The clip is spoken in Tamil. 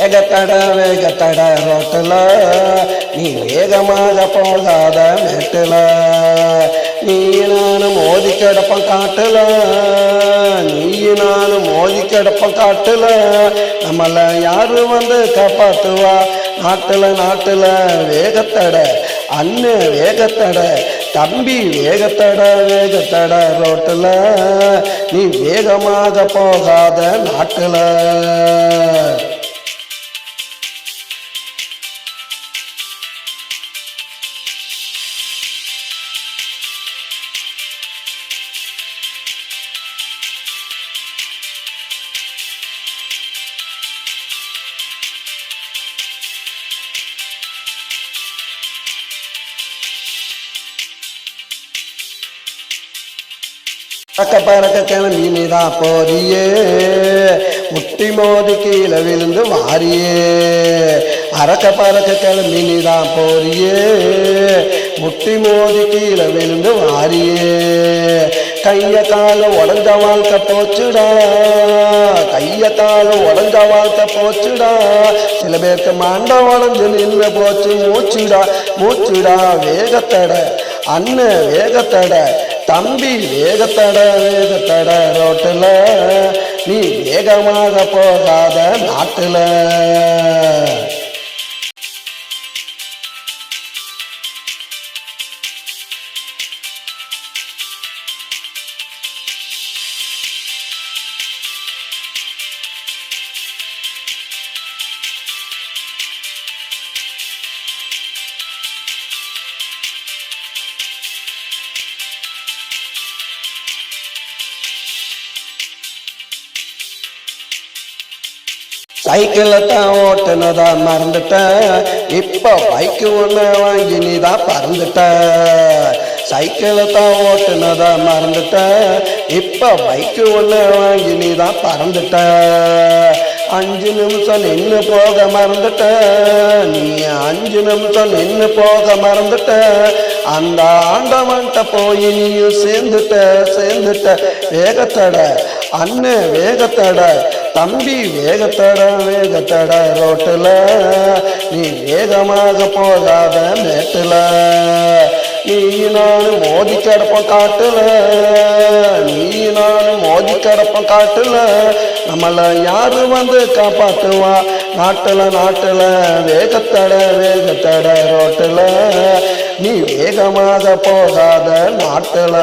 வேகத்தட ரோட்டுல நீ வேகமாக போகாத மேட்டுல நீ நானும் மோதி கிடப்பம் காட்டுல நீ நானும் மோதி கிடப்பம் காட்டுல நம்மள யாரு வந்து காப்பாத்துவா நாட்டுல வேகத்தட அண்ணன் வேகத்தட தம்பி வேகத்தட ரோட்டுல நீ வேகமாக போகாத நாட்டுல பறக்க கிளம்பி நீதான் போறியே முட்டி மோதி கீழே விழுந்து வாரியே பறக்க கிளம்பி நீதான் போறியே முட்டி மோதி கீழே விழுந்து வாரியே கைய கால உடஞ்ச வாழ்க்கை போச்சுடா கைய கால உடஞ்ச வாழ்க்கை போச்சுடா சில பேருக்கு மாண்ட உடஞ்சு நின்று போச்சு மூச்சுடா வேகத்தட அண்ணன் வேகத்தட தம்பி வேகத்தட ரோட்டுல நீ வேகமாக போகாத நாட்டுல சைக்கிளை தான் ஓட்டுனதான் மறந்துட்ட இப்ப பைக்கு ஒன்று வாங்கி நீதான் பறந்துட்ட சைக்கிளை தான் ஓட்டுனதான் மறந்துட்ட இப்ப பைக்கு ஒன்று வாங்கி நீதான் பறந்துட்ட 5 நிமிஷம் நின்று போக மறந்துட்ட நீ 5 நிமிஷம் நின்று போக மறந்துட்ட அந்த ஆண்டவன்ட்ட போய் நீயும் சேர்ந்துட்ட வேகத்தட அண்ணன் வேகத்தட தம்பி வேகத்தட ரோட்டுல நீ வேகமாக போகாத மேட்டுல நீ நானும் மோதி கிடப்பம் காட்டுல நீ நானும் மோதி கிடப்பம் காட்டுல நம்மள யாரு வந்து காப்பாத்துவா நாட்டுல வேகத்தட ரோட்டுல நீ வேகமாக போகாத நாட்டுல